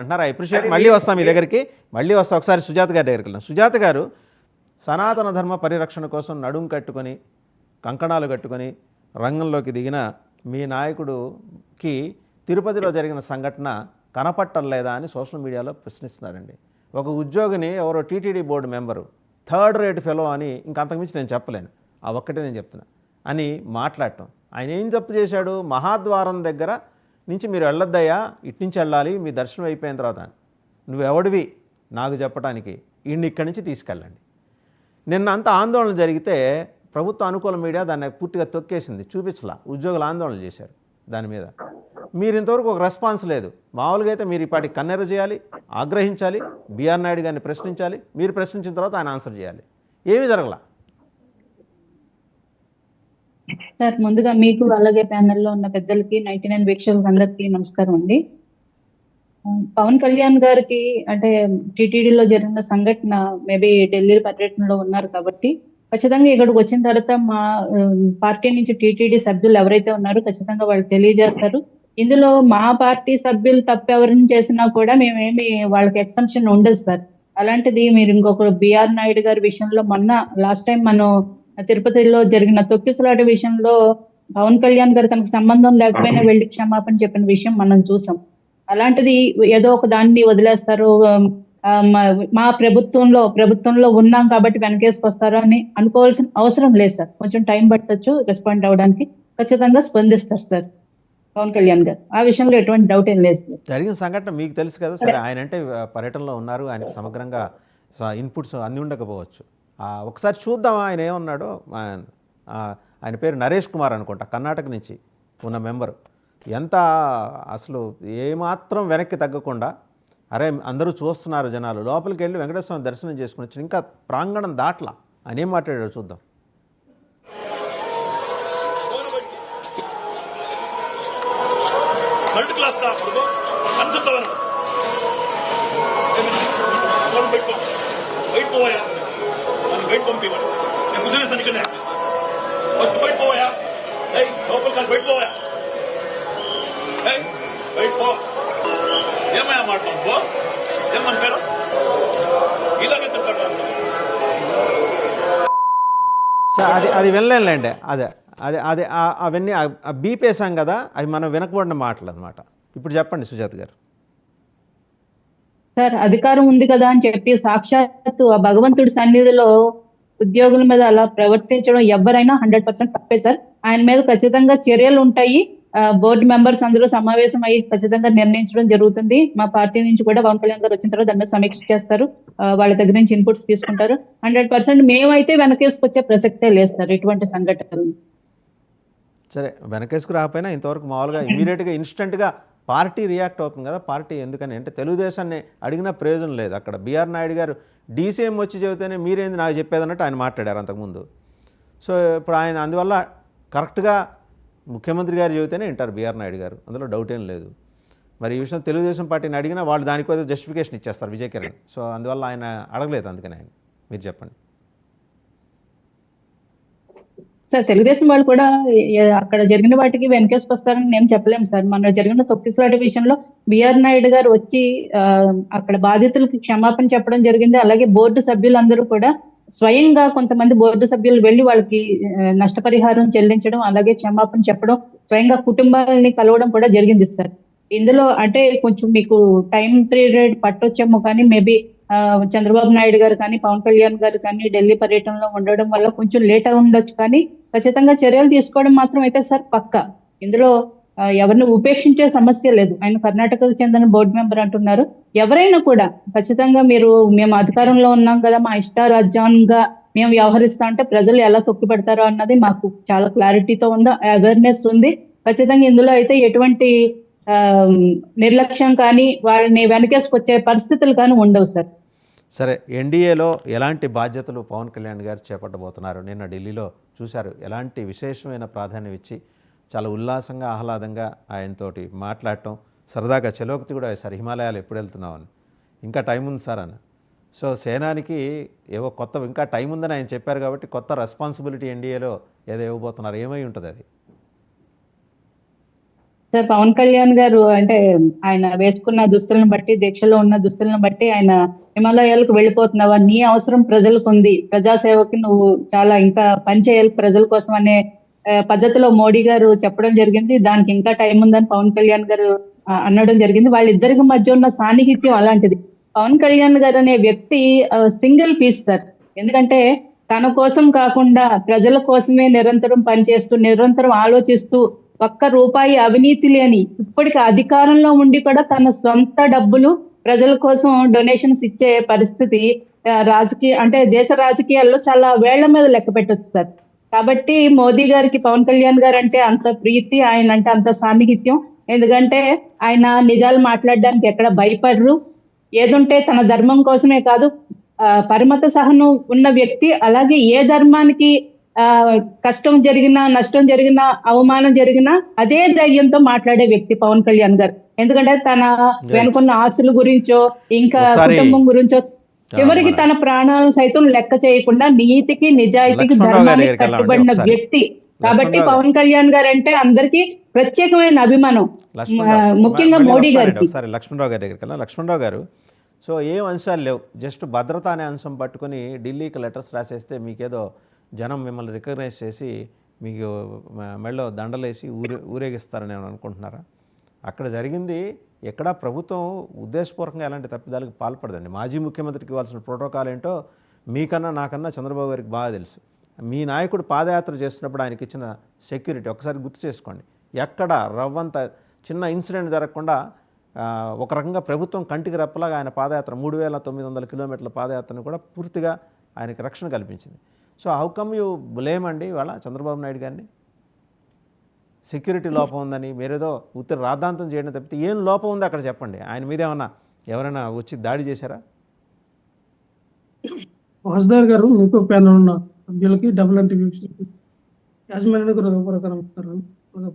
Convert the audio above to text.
అంటున్నారు. I appreciate. మళ్ళీ వస్తాం మీ దగ్గరికి, మళ్ళీ వస్తాం. ఒకసారి సుజాత గారి దగ్గరికి వెళ్దాం. సుజాత గారు, సనాతన ధర్మ పరిరక్షణ కోసం నడుం కట్టుకొని కంకణాలు కట్టుకొని రంగంలోకి దిగిన మీ నాయకుడికి తిరుపతిలో జరిగిన సంఘటన కనపట్టలేదా అని సోషల్ మీడియాలో ప్రశ్నిస్తున్నారండి. ఒక ఉద్యోగిని ఎవరో TTD board member third rate fellow అని ఇంకంతకుమించి నేను చెప్పలేను, ఆ ఒక్కటే నేను చెప్తున్నా అని మాట్లాడటం. ఆయన ఏం తప్పు చేశాడు? మహాద్వారం దగ్గర నుంచి మీరు వెళ్ళొద్దయ్యా, ఇట్నుంచి వెళ్ళాలి, మీ దర్శనం అయిపోయిన తర్వాత నువ్వెవడివి నాకు చెప్పడానికి, ఈయన్ని ఇక్కడి నుంచి తీసుకెళ్ళండి. నిన్న అంత ఆందోళన జరిగితే ప్రభుత్వ అనుకూల మీడియా దాన్ని పూర్తిగా తొక్కేసింది, చూపించలా. ఉద్యోగులు ఆందోళన చేశారు దాని మీద. మీరు ఇంతవరకు ఒక రెస్పాన్స్ లేదు. మామూలుగా అయితే మీరు ఇప్పటికి కన్నెర చేయాలి, ఆగ్రహించాలి, బిఆర్ నాయుడు గారిని ప్రశ్నించాలి, మీరు ప్రశ్నించిన తర్వాత ఆయన ఆన్సర్ చేయాలి. ఏమీ జరగలా. సార్, ముందుగా మీకు అలాగే ప్యానెల్లో ఉన్న పెద్దలకి 99 వీక్షకులకు అందరికీ నమస్కారం అండి. పవన్ కళ్యాణ్ గారికి అంటే టీటీడీలో జరిగిన సంఘటన, మేబీ ఢిల్లీ పర్యటనలో ఉన్నారు కాబట్టి ఖచ్చితంగా ఇక్కడికి వచ్చిన తర్వాత మా పార్టీ నుంచి టీటీడీ సభ్యులు ఎవరైతే ఉన్నారో ఖచ్చితంగా వాళ్ళు తెలియజేస్తారు. ఇందులో మా పార్టీ సభ్యులు తప్పెవరిని చేసినా కూడా మేమేమి వాళ్ళకి ఎక్సెంప్షన్ ఉండదు సార్. అలాంటిది మీరు ఇంకొకరు బిఆర్ నాయుడు గారి విషయంలో మొన్న లాస్ట్ టైం మనం తిరుపతిలో జరిగిన తొక్కిసలాట విషయంలో పవన్ కళ్యాణ్ గారు తనకు సంబంధం లేకపోయినా వెళ్ళి క్షమాపణ చెప్పిన విషయం మనం చూసాం. అలాంటిది ఏదో ఒక దాన్ని వదిలేస్తారు, మా ప్రభుత్వంలో ఉన్నాం కాబట్టి వెనకేసుకొస్తారు అని అనుకోవాల్సిన అవసరం లేదు సార్. కొంచెం టైం పట్టొచ్చు రెస్పాండ్ అవడానికి. ఖచ్చితంగా స్పందిస్తారు సార్ పవన్ కళ్యాణ్ గారు. ఆ విషయంలో ఎటువంటి డౌట్ ఏం లేదు సార్. జరిగిన సంఘటన మీకు తెలుసు కదా సరే. ఆయన అంటే పర్యటనలో ఉన్నారు, ఆయనకు సమగ్రంగా ఇన్పుట్స్ అన్నీ ఉండకపోవచ్చు. ఒకసారి చూద్దాం ఆయన ఏమన్నాడో. ఆయన పేరు నరేష్ కుమార్ అనుకుంటా, కర్ణాటక నుంచి ఉన్న మెంబరు. ఎంత అసలు ఏమాత్రం వెనక్కి తగ్గకుండా, అరే అందరూ చూస్తున్నారు జనాలు, లోపలికి వెళ్ళి వెంకటేశ్వర స్వామి దర్శనం చేసుకుని వచ్చి ఇంకా ప్రాంగణం దాట్లా అని ఏం మాట్లాడాడు చూద్దాం. సార్ అది వినలేండి. అదే అదే అదే అవన్నీ బీపేసాం కదా, అవి మనం వినకూడని మాటలు అనమాట. ఇప్పుడు చెప్పండి సుజాత గారు. సార్, అధికారం ఉంది కదా అని చెప్పి సాక్షాత్తు ఆ భగవంతుడి సన్నిధిలో ఉద్యోగుల మీద అలా ప్రవర్తించడం ఎవరైనా 100% తప్పే సార్. ఆయన మీద ఖచ్చితంగా చర్యలు ఉంటాయి. బోర్డు మెంబర్స్ అందరూ సమావేశం అయ్యి ఖచ్చితంగా నిర్ణయించడం జరుగుతుంది. మా పార్టీ నుంచి కూడా పవన్ కళ్యాణ్ గారు వచ్చిన తర్వాత దాని మీద సమీక్ష చేస్తారు, వాళ్ళ దగ్గర నుంచి ఇన్పుట్స్ తీసుకుంటారు. 100% మేమైతే వెనకేసుకొచ్చే ప్రసక్తే లేదు సార్ ఇటువంటి సంఘటనలు. సరే, వెనకేసుకు రాకపోయినా ఇంతవరకు మామూలుగా ఇమీడియట్గా ఇన్స్టెంట్గా పార్టీ రియాక్ట్ అవుతుంది కదా. పార్టీ ఎందుకని అంటే తెలుగుదేశాన్ని అడిగిన ప్రయోజనం లేదు. అక్కడ బిఆర్ నాయుడు గారు డీసీఎం వచ్చి చెబితేనే మీరేంది నాకు చెప్పేదన్నట్టు ఆయన మాట్లాడారు అంతకుముందు. సో ఇప్పుడు ఆయన అందువల్ల కరెక్ట్గా ముఖ్యమంత్రి గారు చెబితేనే వింటారు బిఆర్ నాయుడు గారు, అందులో డౌట్ ఏం లేదు. మరి ఈ విషయం తెలుగుదేశం పార్టీని అడిగినా వాళ్ళు దానికోసం జస్టిఫికేషన్ ఇచ్చేస్తారు విజయ్ కిరణ్. సో అందువల్ల ఆయన అడగలేదు, అందుకని ఆయన. మీరు చెప్పండి సార్. తెలుగుదేశం వాళ్ళు కూడా అక్కడ జరిగిన వాటికి వెనకేసుకొస్తారని నేను చెప్పలేము సార్. మన జరిగిన తొక్కిసలాట విషయంలో బిఆర్ నాయుడు గారు వచ్చి అక్కడ బాధితులకు క్షమాపణ చెప్పడం జరిగింది. అలాగే బోర్డు సభ్యులందరూ కూడా స్వయంగా కొంతమంది బోర్డు సభ్యులు వెళ్ళి వాళ్ళకి నష్టపరిహారం చెల్లించడం, అలాగే క్షమాపణ చెప్పడం, స్వయంగా కుటుంబాలని కలవడం కూడా జరిగింది సార్. ఇందులో అంటే కొంచెం మీకు టైం పీరియడ్ పట్టొచ్చేమో కానీ మేబీ చంద్రబాబు నాయుడు గారు కానీ పవన్ కళ్యాణ్ గారు కానీ ఢిల్లీ పర్యటనలో ఉండడం వల్ల కొంచెం లేట్ అయి ఉండొచ్చు. కానీ ఖచ్చితంగా చర్యలు తీసుకోవడం మాత్రం అయితే సార్ పక్కా. ఇందులో ఎవరిని ఉపేక్షించే సమస్య లేదు. ఆయన కర్ణాటకకు చెందిన బోర్డు మెంబర్ అంటున్నారు. ఎవరైనా కూడా ఖచ్చితంగా మేము అధికారంలో ఉన్నాం కదా, మా ఇష్టారాజ్యంగా మేము వ్యవహరిస్తా అంటే ప్రజలు ఎలా తొక్కిపెడతారో అన్నది మాకు చాలా క్లారిటీతో ఉందా, అవేర్నెస్ ఉంది. ఖచ్చితంగా ఇందులో అయితే ఎటువంటి నిర్లక్ష్యం కానీ వారిని వెనకేసుకొచ్చే పరిస్థితులు కానీ ఉండవు సార్. సరే, ఎన్డీఏలో ఎలాంటి బాధ్యతలు పవన్ కళ్యాణ్ గారు చేపట్టబోతున్నారు? నిన్న ఢిల్లీలో చూశారు, ఎలాంటి విశేషమైన ప్రాధాన్యం ఇచ్చి చాలా ఉల్లాసంగా ఆహ్లాదంగా ఆయనతోటి మాట్లాడటం, సరదాగా చెలోక్తి కూడా సార్ హిమాలయాలు ఎప్పుడు వెళ్తున్నామని. ఇంకా టైం ఉంది సార్ అని. సో సేనానికి ఏవో కొత్త ఇంకా టైం ఉందని ఆయన చెప్పారు కాబట్టి కొత్త రెస్పాన్సిబిలిటీ ఎన్డీఏలో ఏదో ఇవ్వబోతున్నారు. ఏమై ఉంటుంది అది? సార్ పవన్ కళ్యాణ్ గారు అంటే ఆయన వేసుకున్న దుస్తులను బట్టి, దీక్షలో ఉన్న దుస్తులను బట్టి ఆయన హిమాలయాలకు వెళ్ళిపోతున్నావా, నీ అవసరం ప్రజలకు ఉంది, ప్రజాసేవకి నువ్వు చాలా ఇంకా పని చేయాలి ప్రజల కోసం అనే పద్ధతిలో మోడీ గారు చెప్పడం జరిగింది. దానికి ఇంకా టైం ఉందని పవన్ కళ్యాణ్ గారు అనడం జరిగింది. వాళ్ళిద్దరికి మధ్య ఉన్న సాన్నిహిత్యం అలాంటిది. పవన్ కళ్యాణ్ గారు అనే వ్యక్తి సింగిల్ పీస్ సార్. ఎందుకంటే తన కోసం కాకుండా ప్రజల కోసమే నిరంతరం పనిచేస్తూ, నిరంతరం ఆలోచిస్తూ, ఒక్క రూపాయి అవినీతి లేని, ఇప్పటికి అధికారంలో ఉండి కూడా తన సొంత డబ్బులు ప్రజల కోసం డొనేషన్స్ ఇచ్చే పరిస్థితి రాజకీయ అంటే దేశ రాజకీయాల్లో చాలా వేళ్ల మీద లెక్క పెట్టొచ్చు సార్. కాబట్టి మోదీ గారికి పవన్ కళ్యాణ్ గారు అంటే అంత ప్రీతి, ఆయన అంటే అంత సాన్నిహిత్యం. ఎందుకంటే ఆయన నిజాలు మాట్లాడడానికి ఎక్కడ భయపడరు. ఏదుంటే తన ధర్మం కోసమే కాదు, పరమత సహనం ఉన్న వ్యక్తి. అలాగే ఏ ధర్మానికి కష్టం జరిగినా, నష్టం జరిగినా, అవమానం జరిగినా అదే ధైర్యంతో మాట్లాడే వ్యక్తి పవన్ కళ్యాణ్ గారు. ఎందుకంటే తన వెనుకున్న ఆస్తుల గురించో, ఇంకా కుటుంబం గురించో, చివరికి తన ప్రాణాలను సైతం లెక్క చేయకుండా నీతికి, నిజాయితీకి, ధర్మానికి కట్టుబడిన వ్యక్తి. కాబట్టి పవన్ కళ్యాణ్ గారు అంటే అందరికీ ప్రత్యేకమైన అభిమానం, ముఖ్యంగా మోడీ గారికి. ఒకసారి లక్ష్మణరావు గారి దగ్గరికి వెళ్ళాం. లక్ష్మణరావు గారు, సో ఏం అంశాలు లేవు, జస్ట్ భద్రత అనే అంశం పట్టుకొని ఢిల్లీకి లెటర్స్ రాసేస్తే మీకేదో జనం మిమ్మల్ని రికగ్నైజ్ చేసి మీకు మెళ్ళో దండలేసి ఊరేగిస్తారని అనుకుంటున్నారా? అక్కడ జరిగింది ఎక్కడా ప్రభుత్వం ఉద్దేశపూర్వకంగా ఎలాంటి తప్పిదాలకు పాల్పడదండి. మాజీ ముఖ్యమంత్రికి ఇవ్వాల్సిన ప్రోటోకాల్ ఏంటో మీకన్నా నాకన్నా చంద్రబాబు గారికి బాగా తెలుసు. మీ నాయకుడు పాదయాత్ర చేస్తున్నప్పుడు ఆయనకి ఇచ్చిన సెక్యూరిటీ ఒకసారి గుర్తు చేసుకోండి. ఎక్కడ రవ్వంత చిన్న ఇన్సిడెంట్ జరగకుండా ఒక రకంగా ప్రభుత్వం కంటికి రెప్పలాగా ఆయన పాదయాత్ర 3900 కిలోమీటర్ల పాదయాత్రను కూడా పూర్తిగా ఆయనకి రక్షణ కల్పించింది. So how come you blame అండి ఇవాళ చంద్రబాబు నాయుడు గారిని? సెక్యూరిటీ లోపం ఉందని మీరేదో ఉత్తర రాద్ధాంతం చేయడం తప్పితే ఏం లోపం ఉంది అక్కడ చెప్పండి. ఆయన మీద ఏమన్నా ఎవరైనా వచ్చి దాడి చేశారా? వాసుదేవ్ గారు, మీకు ప్యానల్ ఉన్న సభ్యులకి, డబుల్ ఎన్టీవీ యాజమాన్యానికి హృదయపూర్వక నమస్కారాలు. ప్రజలు